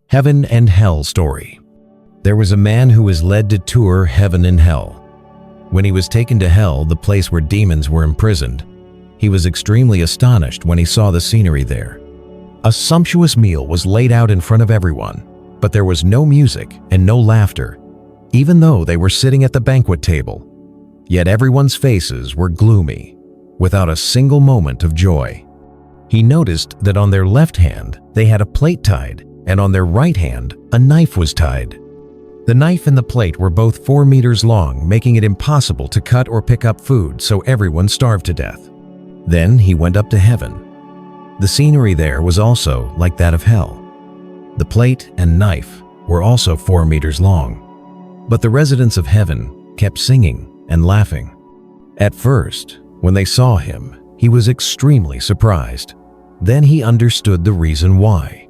Heaven and Hell Story. There was a man who was led to tour heaven and hell. When he was taken to hell, the place where demons were imprisoned, he was extremely astonished when he saw the scenery there. A sumptuous meal was laid out in front of everyone, but there was no music and no laughter, even though they were sitting at the banquet table. Yet everyone's faces were gloomy, without a single moment of joy. He noticed that on their left hand they had a plate tied, and on their right hand a knife was tied. The knife and the plate were both 4 meters long, making it impossible to cut or pick up food, so everyone starved to death. Then he went up to heaven. The scenery there was also like that of hell. The plate and knife were also 4 meters long. But the residents of heaven kept singing and laughing. At first, when they saw him, he was extremely surprised. Then he understood the reason why.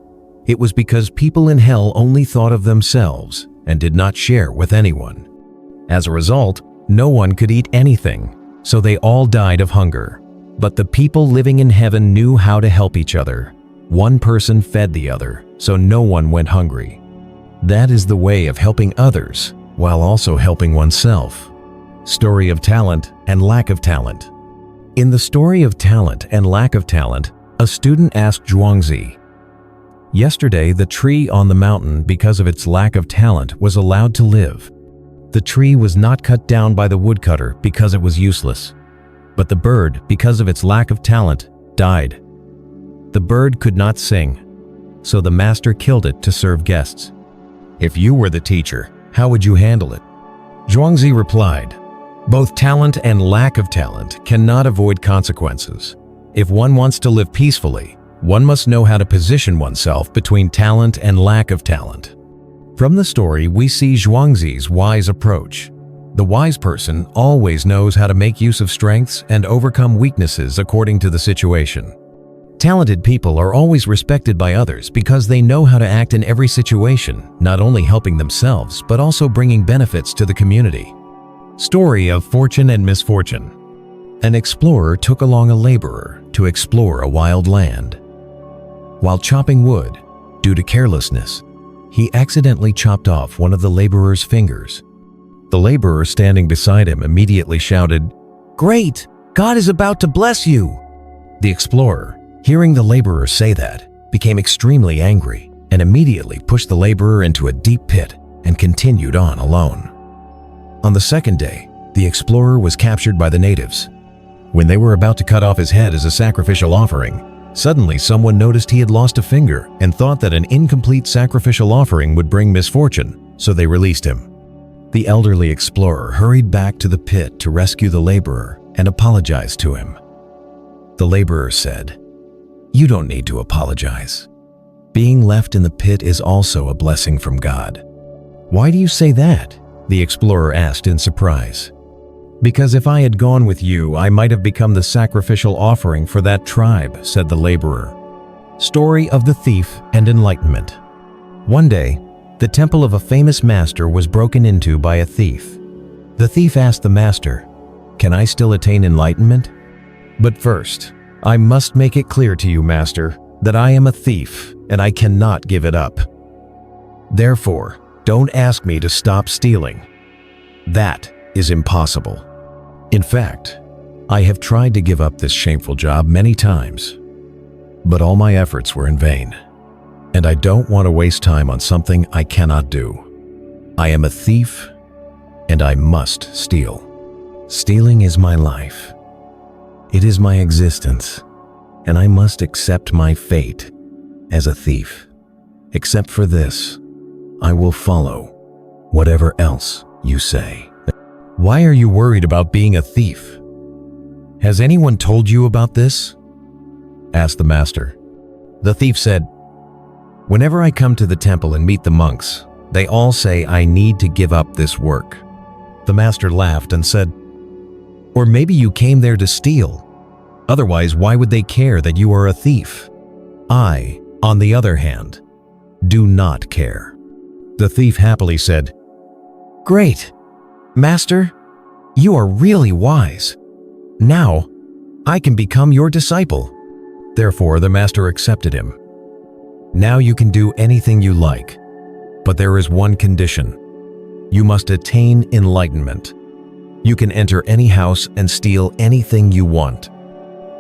It was because people in hell only thought of themselves and did not share with anyone. As a result, no one could eat anything, so they all died of hunger. But the people living in heaven knew how to help each other. One person fed the other, so no one went hungry. That is the way of helping others while also helping oneself. Story of talent and lack of talent. In the story of talent and lack of talent, a student asked Zhuangzi, "Yesterday, the tree on the mountain, because of its lack of talent, was allowed to live. The tree was not cut down by the woodcutter because it was useless. But the bird, because of its lack of talent, died. The bird could not sing, so the master killed it to serve guests. If you were the teacher, how would you handle it?" Zhuangzi replied, "Both talent and lack of talent cannot avoid consequences. If one wants to live peacefully, one must know how to position oneself between talent and lack of talent." From the story, we see Zhuangzi's wise approach. The wise person always knows how to make use of strengths and overcome weaknesses according to the situation. Talented people are always respected by others because they know how to act in every situation, not only helping themselves, but also bringing benefits to the community. Story of fortune and misfortune. An explorer took along a laborer to explore a wild land. While chopping wood, due to carelessness, he accidentally chopped off one of the laborer's fingers. The laborer standing beside him immediately shouted, "Great! God is about to bless you!" The explorer, hearing the laborer say that, became extremely angry and immediately pushed the laborer into a deep pit and continued on alone. On the second day, the explorer was captured by the natives. When they were about to cut off his head as a sacrificial offering, suddenly someone noticed he had lost a finger and thought that an incomplete sacrificial offering would bring misfortune, so they released him. The elderly explorer hurried back to the pit to rescue the laborer and apologized to him. The laborer said, "You don't need to apologize. Being left in the pit is also a blessing from God." "Why do you say that?" the explorer asked in surprise. "Because if I had gone with you, I might have become the sacrificial offering for that tribe," said the laborer. Story of the thief and enlightenment. One day, the temple of a famous master was broken into by a thief. The thief asked the master, "Can I still attain enlightenment? But first, I must make it clear to you, master, that I am a thief and I cannot give it up. Therefore, don't ask me to stop stealing. That is impossible. In fact, I have tried to give up this shameful job many times, but all my efforts were in vain. And I don't want to waste time on something I cannot do. I am a thief, and I must steal. Stealing is my life. It is my existence, and I must accept my fate as a thief. Except for this, I will follow whatever else you say." "Why are you worried about being a thief? Has anyone told you about this?" asked the master. The thief said, "Whenever I come to the temple and meet the monks, they all say I need to give up this work." The master laughed and said, "Or maybe you came there to steal. Otherwise, why would they care that you are a thief? I, on the other hand, do not care." The thief happily said, "Great! Master, you are really wise. Now, I can become your disciple." Therefore, the master accepted him. Now you can do anything you like, but there is one condition. You must attain enlightenment. You can enter any house and steal anything you want.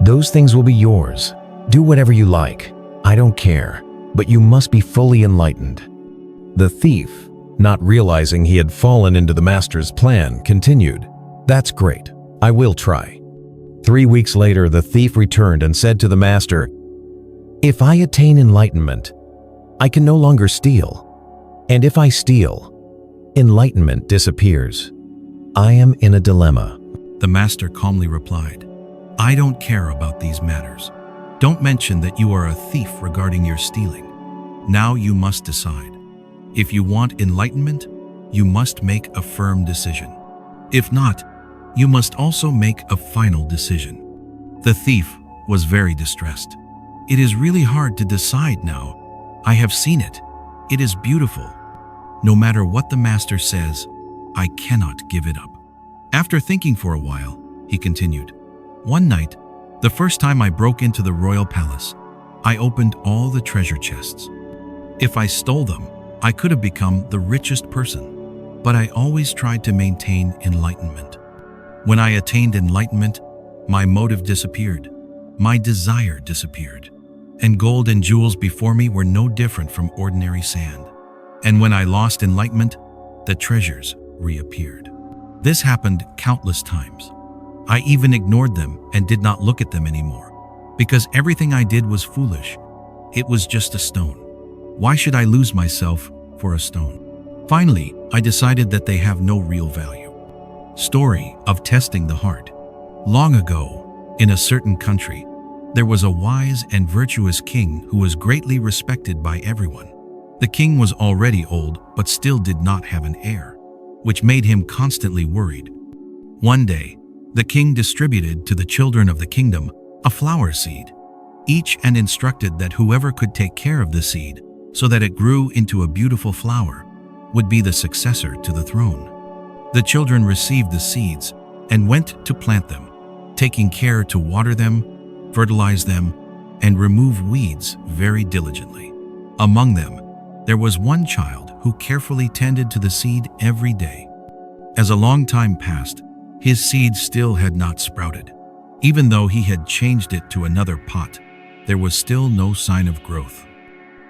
Those things will be yours. Do whatever you like. I don't care, but you must be fully enlightened." The thief, not realizing he had fallen into the master's plan, continued, "That's great. I will try." 3 weeks later, the thief returned and said to the master, "If I attain enlightenment, I can no longer steal. And if I steal, enlightenment disappears. I am in a dilemma." The master calmly replied, "I don't care about these matters. Don't mention that you are a thief regarding your stealing. Now you must decide. If you want enlightenment, you must make a firm decision. If not, you must also make a final decision." The thief was very distressed. "It is really hard to decide now. I have seen it. It is beautiful. No matter what the master says, I cannot give it up." After thinking for a while, he continued, "One night, the first time I broke into the royal palace, I opened all the treasure chests. If I stole them, I could have become the richest person, but I always tried to maintain enlightenment. When I attained enlightenment, my motive disappeared, my desire disappeared, and gold and jewels before me were no different from ordinary sand. And when I lost enlightenment, the treasures reappeared. This happened countless times. I even ignored them and did not look at them anymore, because everything I did was foolish. It was just a stone. Why should I lose myself for a stone? Finally, I decided that they have no real value." Story of testing the heart. Long ago, in a certain country, there was a wise and virtuous king who was greatly respected by everyone. The king was already old, but still did not have an heir, which made him constantly worried. One day, the king distributed to the children of the kingdom a flower seed, each and instructed that whoever could take care of the seed so that it grew into a beautiful flower would be the successor to the throne. The children received the seeds and went to plant them, taking care to water them, fertilize them, and remove weeds very diligently. Among them, there was one child who carefully tended to the seed every day. As a long time passed, his seed still had not sprouted. Even though he had changed it to another pot, there was still no sign of growth.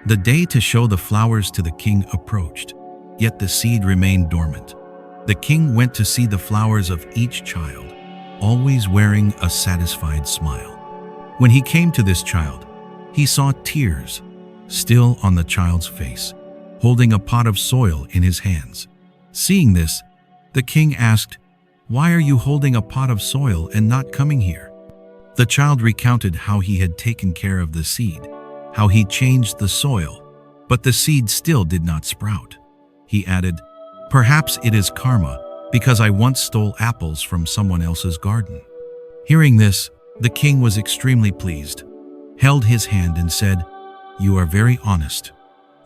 The day to show the flowers to the king approached, yet the seed remained dormant. The king went to see the flowers of each child, always wearing a satisfied smile. When he came to this child, he saw tears still on the child's face, holding a pot of soil in his hands. Seeing this, the king asked, "Why are you holding a pot of soil and not coming here?" The child recounted how he had taken care of the seed, how he changed the soil, but the seed still did not sprout. He added, "Perhaps it is karma, because I once stole apples from someone else's garden." Hearing this, the king was extremely pleased, held his hand and said, "You are very honest.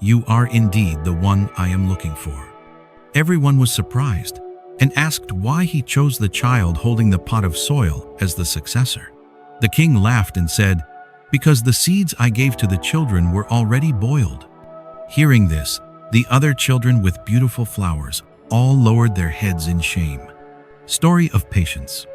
You are indeed the one I am looking for." Everyone was surprised and asked why he chose the child holding the pot of soil as the successor. The king laughed and said, "Because the seeds I gave to the children were already boiled." Hearing this, the other children with beautiful flowers all lowered their heads in shame. Story of patience.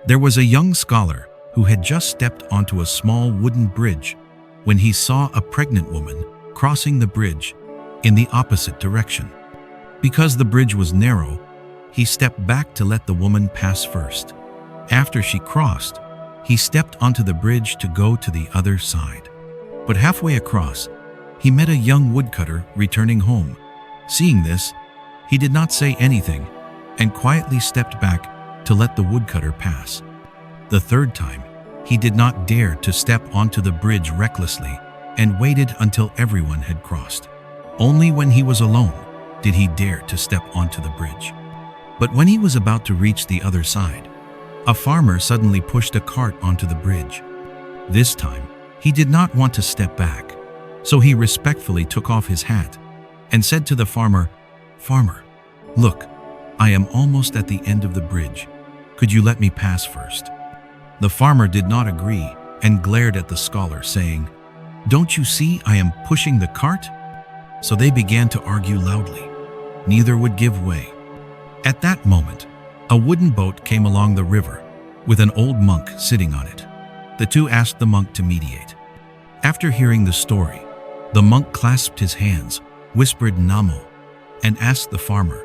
There was a young scholar who had just stepped onto a small wooden bridge when he saw a pregnant woman crossing the bridge in the opposite direction. Because the bridge was narrow, he stepped back to let the woman pass first. After she crossed, he stepped onto the bridge to go to the other side. But halfway across, he met a young woodcutter returning home. Seeing this, he did not say anything and quietly stepped back to let the woodcutter pass. The third time, he did not dare to step onto the bridge recklessly and waited until everyone had crossed. Only when he was alone did he dare to step onto the bridge. But when he was about to reach the other side, a farmer suddenly pushed a cart onto the bridge. This time, he did not want to step back, so he respectfully took off his hat and said to the farmer, "Farmer, look, I am almost at the end of the bridge. Could you let me pass first?" The farmer did not agree and glared at the scholar, saying, Don't you see I am pushing the cart?" So they began to argue loudly. Neither would give way. At that moment, a wooden boat came along the river with an old monk sitting on it. The two asked the monk to mediate. After hearing the story, the monk clasped his hands, whispered "Namo," and asked the farmer,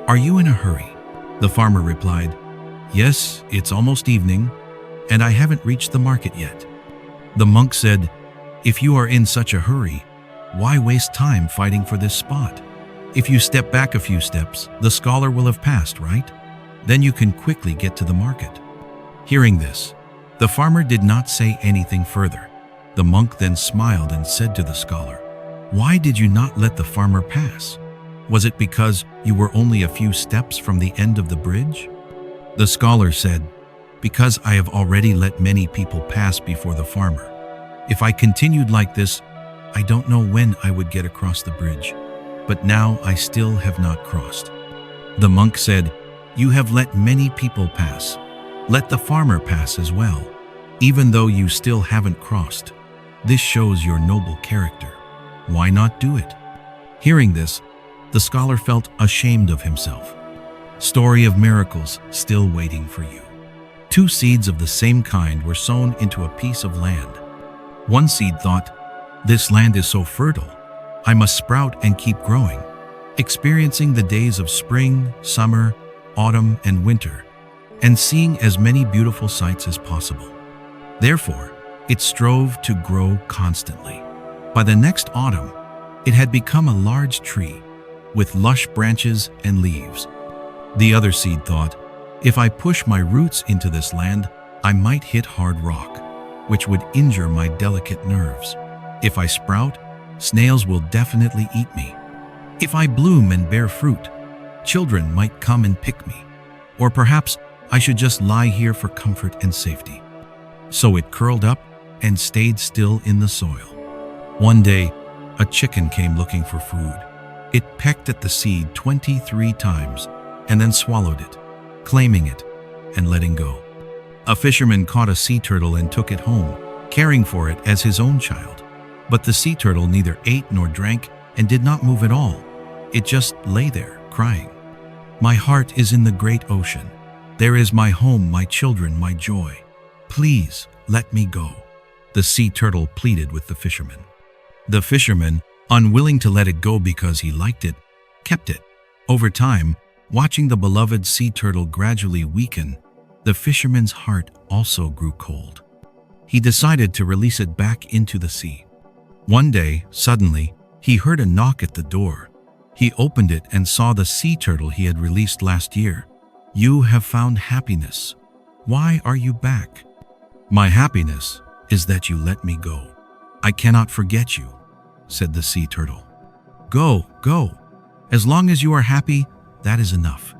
"Are you in a hurry?" The farmer replied, "Yes, it's almost evening, and I haven't reached the market yet." The monk said, "If you are in such a hurry, why waste time fighting for this spot? If you step back a few steps, the scholar will have passed, right? Then you can quickly get to the market." Hearing this, the farmer did not say anything further. The monk then smiled and said to the scholar, "Why did you not let the farmer pass? Was it because you were only a few steps from the end of the bridge?" The scholar said, "Because I have already let many people pass before the farmer. If I continued like this, I don't know when I would get across the bridge, but now I still have not crossed." The monk said, "You have let many people pass. Let the farmer pass as well, even though you still haven't crossed. This shows your noble character. Why not do it?" Hearing this, the scholar felt ashamed of himself. Story of miracles still waiting for you. Two seeds of the same kind were sown into a piece of land. One seed thought, "This land is so fertile, I must sprout and keep growing, experiencing the days of spring, summer, autumn, and winter, and seeing as many beautiful sights as possible." Therefore, it strove to grow constantly. By the next autumn, it had become a large tree with lush branches and leaves. The other seed thought, "If I push my roots into this land, I might hit hard rock, which would injure my delicate nerves. If I sprout, snails will definitely eat me. If I bloom and bear fruit, children might come and pick me. Or perhaps I should just lie here for comfort and safety." So it curled up and stayed still in the soil. One day, a chicken came looking for food. It pecked at the seed 23 times and then swallowed it, claiming it and letting go. A fisherman caught a sea turtle and took it home, caring for it as his own child. But the sea turtle neither ate nor drank and did not move at all. It just lay there, crying, "My heart is in the great ocean. There is my home, my children, my joy. Please let me go." The sea turtle pleaded with the fisherman. The fisherman, unwilling to let it go because he liked it, kept it. Over time, watching the beloved sea turtle gradually weaken, the fisherman's heart also grew cold. He decided to release it back into the sea. One day, suddenly, he heard a knock at the door. He opened it and saw the sea turtle he had released last year. "You have found happiness. Why are you back?" "My happiness is that you let me go. I cannot forget you," said the sea turtle. "Go, go. As long as you are happy, that is enough.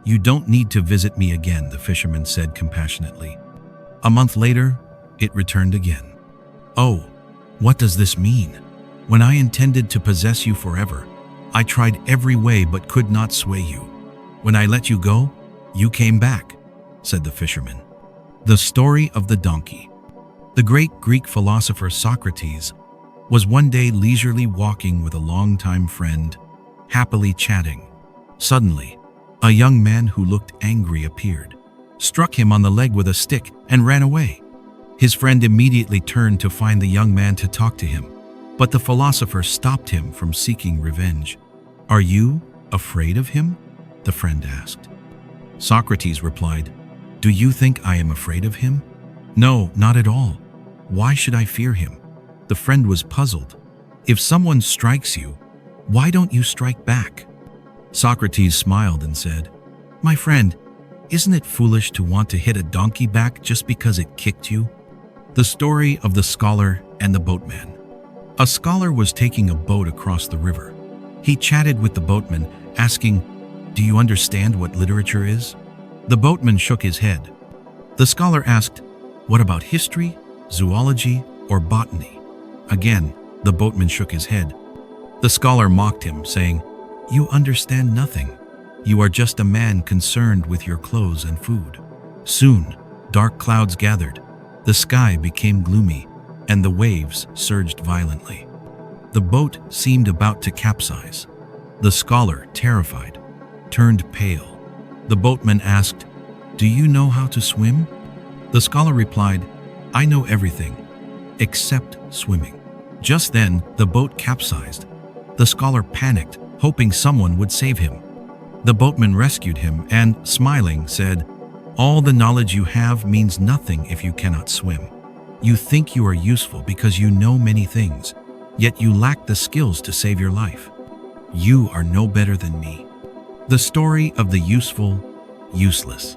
You don't need to visit me again," the fisherman said compassionately. A month later, it returned again. "Oh, what does this mean? When I intended to possess you forever, I tried every way but could not sway you. When I let you go, you came back," said the fisherman. The story of the donkey. The great Greek philosopher Socrates was one day leisurely walking with a longtime friend, happily chatting. Suddenly, a young man who looked angry appeared, struck him on the leg with a stick, and ran away. His friend immediately turned to find the young man to talk to him, but the philosopher stopped him from seeking revenge. "Are you afraid of him?" the friend asked. Socrates replied, "Do you think I am afraid of him? No, not at all. Why should I fear him?" The friend was puzzled. "If someone strikes you, why don't you strike back?" Socrates smiled and said, "My friend, isn't it foolish to want to hit a donkey back just because it kicked you?" The story of the scholar and the boatman. A scholar was taking a boat across the river. He chatted with the boatman, asking, "Do you understand what literature is?" The boatman shook his head. The scholar asked, "What about history, zoology, or botany?" Again, the boatman shook his head. The scholar mocked him, saying, "You understand nothing. You are just a man concerned with your clothes and food." Soon, dark clouds gathered. The sky became gloomy, and the waves surged violently. The boat seemed about to capsize. The scholar, terrified, turned pale. The boatman asked, "Do you know how to swim?" The scholar replied, "I know everything, except swimming." Just then, the boat capsized. The scholar panicked, hoping someone would save him. The boatman rescued him and, smiling, said, "All the knowledge you have means nothing if you cannot swim. You think you are useful because you know many things, yet you lack the skills to save your life. You are no better than me." The story of the useful, useless.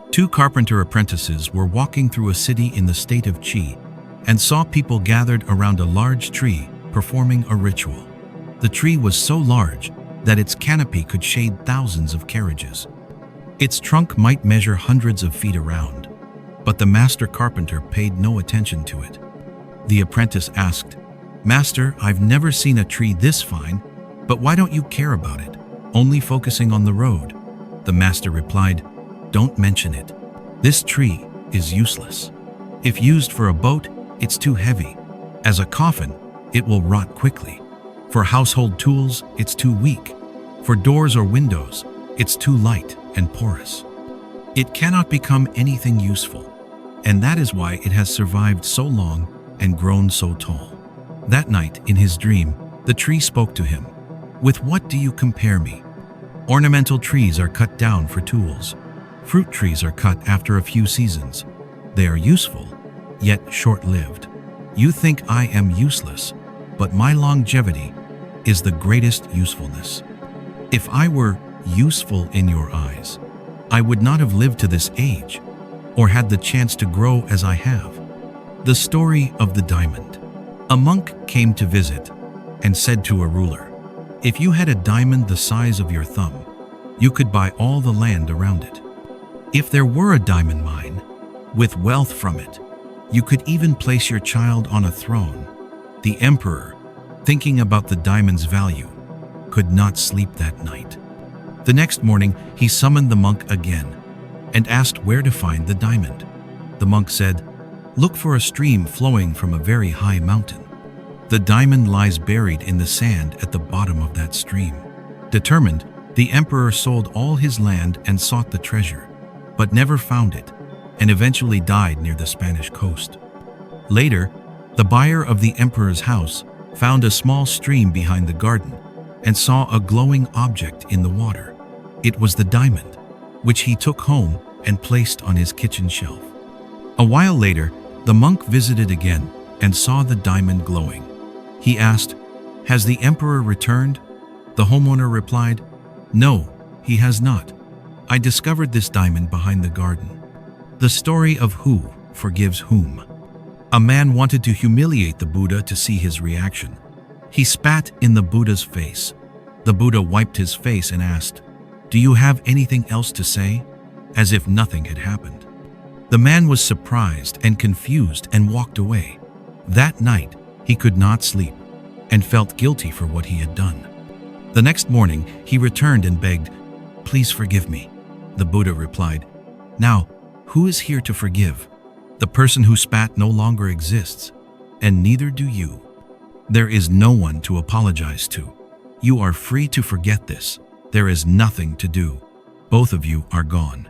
Two carpenter apprentices were walking through a city in the state of Qi and saw people gathered around a large tree performing a ritual. The tree was so large that its canopy could shade thousands of carriages. Its trunk might measure hundreds of feet around, but the master carpenter paid no attention to it. The apprentice asked, "Master, I've never seen a tree this fine, but why don't you care about it, only focusing on the road?" The master replied, "Don't mention it. This tree is useless. If used for a boat, it's too heavy. As a coffin, it will rot quickly. For household tools, it's too weak. For doors or windows, it's too light and porous. It cannot become anything useful, and that is why it has survived so long and grown so tall." That night, in his dream, the tree spoke to him. "With what do you compare me? Ornamental trees are cut down for tools. Fruit trees are cut after a few seasons. They are useful, yet short-lived. You think I am useless, but my longevity is the greatest usefulness. If I were useful in your eyes, I would not have lived to this age or had the chance to grow as I have." The story of the diamond. A monk came to visit and said to a ruler, "If you had a diamond the size of your thumb, you could buy all the land around it. If there were a diamond mine, with wealth from it, you could even place your child on a throne." The emperor, thinking about the diamond's value, could not sleep that night. The next morning, he summoned the monk again and asked where to find the diamond. The monk said, "Look for a stream flowing from a very high mountain. The diamond lies buried in the sand at the bottom of that stream." Determined, the emperor sold all his land and sought the treasure, but never found it, and eventually died near the Spanish coast. Later, the buyer of the emperor's house found a small stream behind the garden and saw a glowing object in the water. It was the diamond, which he took home and placed on his kitchen shelf. A while later, the monk visited again and saw the diamond glowing. He asked, "Has the emperor returned?" The homeowner replied, "No, he has not. I discovered this diamond behind the garden." The story of who forgives whom. A man wanted to humiliate the Buddha to see his reaction. He spat in the Buddha's face. The Buddha wiped his face and asked, "Do you have anything else to say?" As if nothing had happened. The man was surprised and confused and walked away. That night, he could not sleep and felt guilty for what he had done. The next morning, he returned and begged, "Please forgive me." The Buddha replied, "Now, who is here to forgive? The person who spat no longer exists, and neither do you. There is no one to apologize to. You are free to forget this. There is nothing to do. Both of you are gone.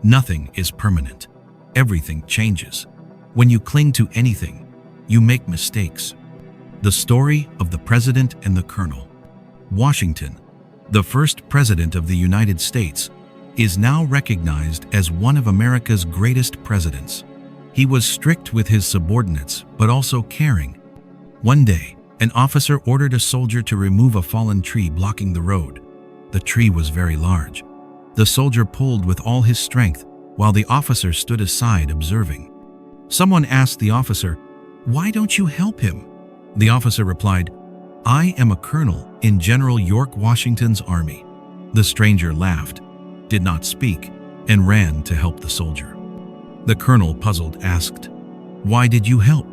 Nothing is permanent. Everything changes. When you cling to anything, you make mistakes." The story of the President and the Colonel. Washington, the first President of the United States, is now recognized as one of America's greatest presidents. He was strict with his subordinates, but also caring. One day, an officer ordered a soldier to remove a fallen tree blocking the road. The tree was very large. The soldier pulled with all his strength, while the officer stood aside observing. Someone asked the officer, "Why don't you help him?" The officer replied, "I am a colonel in General York Washington's army." The stranger laughed, did not speak, and ran to help the soldier. The colonel, puzzled, asked, "Why did you help?"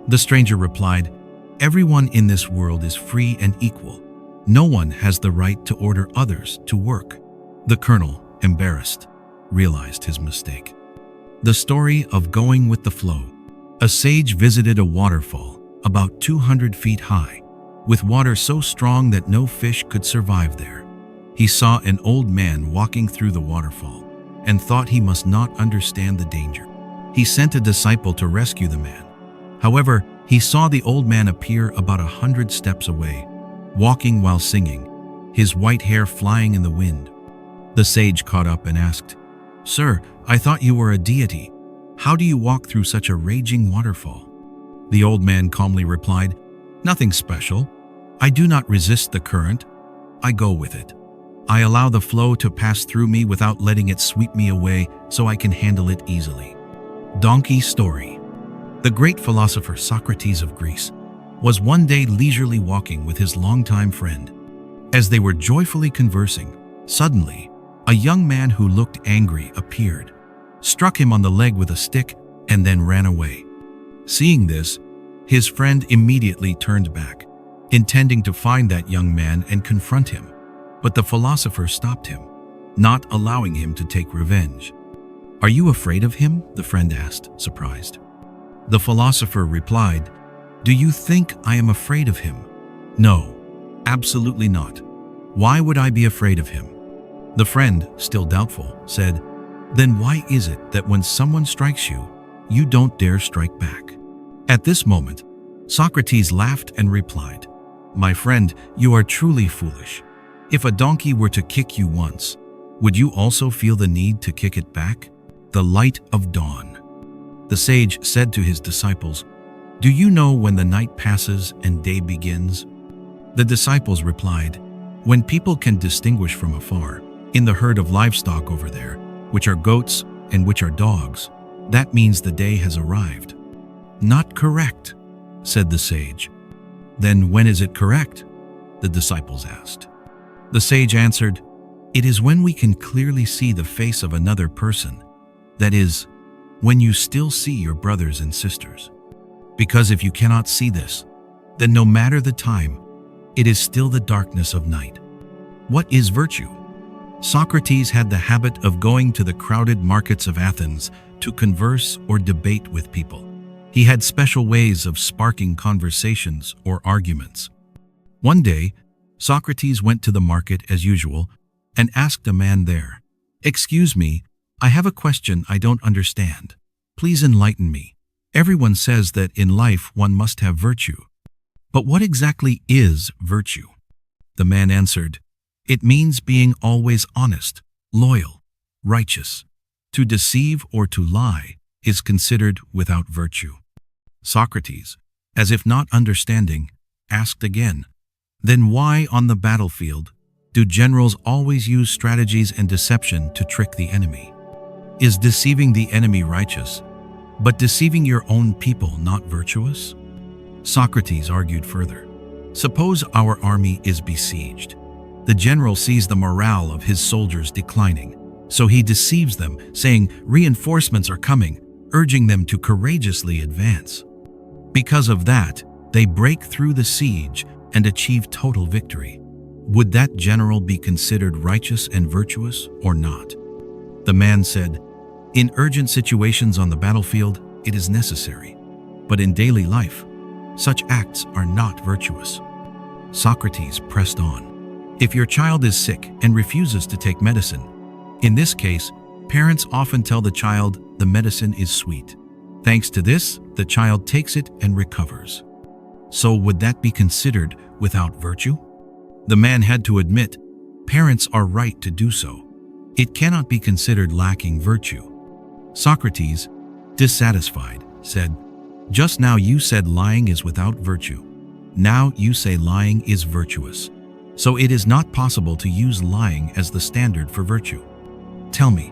The stranger replied, "Everyone in this world is free and equal. No one has the right to order others to work." The colonel, embarrassed, realized his mistake. The story of going with the flow. A sage visited a waterfall about 200 feet high, with water so strong that no fish could survive there. He saw an old man walking through the waterfall and thought he must not understand the danger. He sent a disciple to rescue the man. However, he saw the old man appear about 100 steps away, walking while singing, his white hair flying in the wind. The sage caught up and asked, "Sir, I thought you were a deity. How do you walk through such a raging waterfall?" The old man calmly replied, "Nothing special. I do not resist the current. I go with it. I allow the flow to pass through me without letting it sweep me away so I can handle it easily." Donkey story. The great philosopher Socrates of Greece was one day leisurely walking with his longtime friend. As they were joyfully conversing, suddenly, a young man who looked angry appeared, struck him on the leg with a stick, and then ran away. Seeing this, his friend immediately turned back, intending to find that young man and confront him. But the philosopher stopped him, not allowing him to take revenge. "Are you afraid of him?" the friend asked, surprised. The philosopher replied, "Do you think I am afraid of him? No, absolutely not. Why would I be afraid of him?" The friend, still doubtful, said, "Then why is it that when someone strikes you, you don't dare strike back?" At this moment, Socrates laughed and replied, "My friend, you are truly foolish. If a donkey were to kick you once, would you also feel the need to kick it back?" The light of dawn. The sage said to his disciples, "Do you know when the night passes and day begins?" The disciples replied, "When people can distinguish from afar, in the herd of livestock over there, which are goats and which are dogs, that means the day has arrived." "Not correct," said the sage. "Then when is it correct?" the disciples asked. The sage answered, "It is when we can clearly see the face of another person, that is, when you still see your brothers and sisters. Because if you cannot see this, then no matter the time, it is still the darkness of night." What is virtue? Socrates had the habit of going to the crowded markets of Athens to converse or debate with people. He had special ways of sparking conversations or arguments. One day, Socrates went to the market as usual and asked a man there, "Excuse me, I have a question I don't understand. Please enlighten me. Everyone says that in life one must have virtue. But what exactly is virtue?" The man answered, "It means being always honest, loyal, righteous. To deceive or to lie is considered without virtue." Socrates, as if not understanding, asked again, "Then why on the battlefield do generals always use strategies and deception to trick the enemy? Is deceiving the enemy righteous, but deceiving your own people not virtuous?" Socrates argued further. "Suppose our army is besieged. The general sees the morale of his soldiers declining, so he deceives them, saying reinforcements are coming, urging them to courageously advance. Because of that, they break through the siege and achieve total victory. Would that general be considered righteous and virtuous or not?" The man said, "In urgent situations on the battlefield, it is necessary. But in daily life, such acts are not virtuous." Socrates pressed on. "If your child is sick and refuses to take medicine, in this case, parents often tell the child the medicine is sweet. Thanks to this, the child takes it and recovers. So would that be considered without virtue?" The man had to admit, parents are right to do so. It cannot be considered lacking virtue. Socrates, dissatisfied, said, "Just now you said lying is without virtue. Now you say lying is virtuous. So it is not possible to use lying as the standard for virtue. Tell me,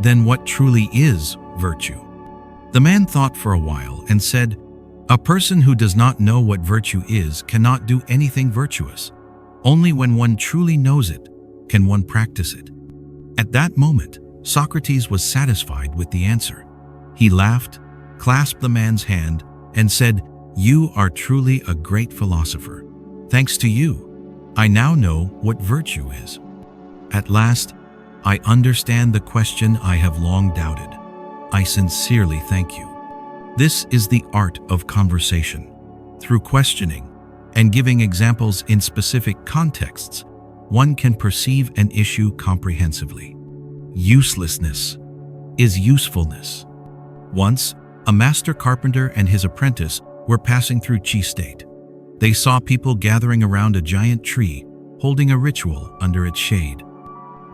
then what truly is virtue?" The man thought for a while and said, "A person who does not know what virtue is cannot do anything virtuous. Only when one truly knows it can one practice it." At that moment, Socrates was satisfied with the answer. He laughed, clasped the man's hand, and said, "You are truly a great philosopher. Thanks to you, I now know what virtue is. At last, I understand the question I have long doubted. I sincerely thank you." This is the art of conversation. Through questioning and giving examples in specific contexts, one can perceive an issue comprehensively. Uselessness is usefulness. Once, a master carpenter and his apprentice were passing through Chi State. They saw people gathering around a giant tree, holding a ritual under its shade.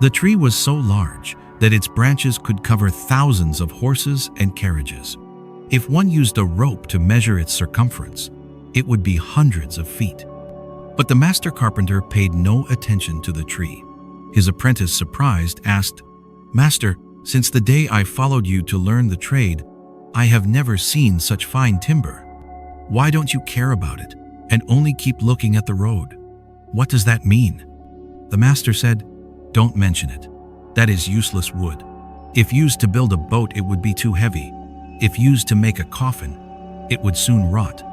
The tree was so large that its branches could cover thousands of horses and carriages. If one used a rope to measure its circumference, it would be hundreds of feet. But the master carpenter paid no attention to the tree. His apprentice, surprised, asked, "Master, since the day I followed you to learn the trade, I have never seen such fine timber. Why don't you care about it and only keep looking at the road? What does that mean?" The master said, "Don't mention it. That is useless wood. If used to build a boat, it would be too heavy. If used to make a coffin, it would soon rot.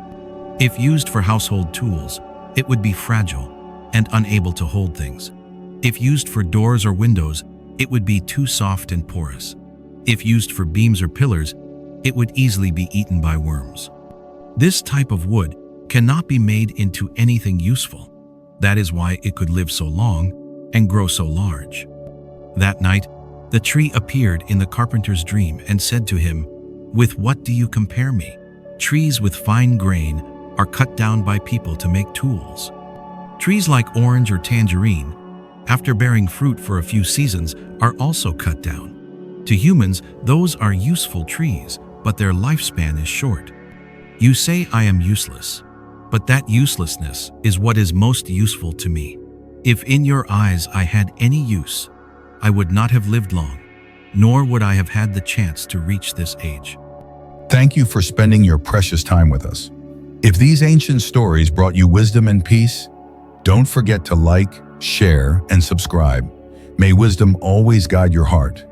If used for household tools, it would be fragile and unable to hold things. If used for doors or windows, it would be too soft and porous. If used for beams or pillars, it would easily be eaten by worms. This type of wood cannot be made into anything useful. That is why it could live so long and grow so large." That night, the tree appeared in the carpenter's dream and said to him, "With what do you compare me? Trees with fine grain are cut down by people to make tools. Trees like orange or tangerine, after bearing fruit for a few seasons, are also cut down. To humans, those are useful trees, but their lifespan is short. You say I am useless, but that uselessness is what is most useful to me. If in your eyes I had any use, I would not have lived long, nor would I have had the chance to reach this age." Thank you for spending your precious time with us. If these ancient stories brought you wisdom and peace, don't forget to like, share, and subscribe. May wisdom always guide your heart.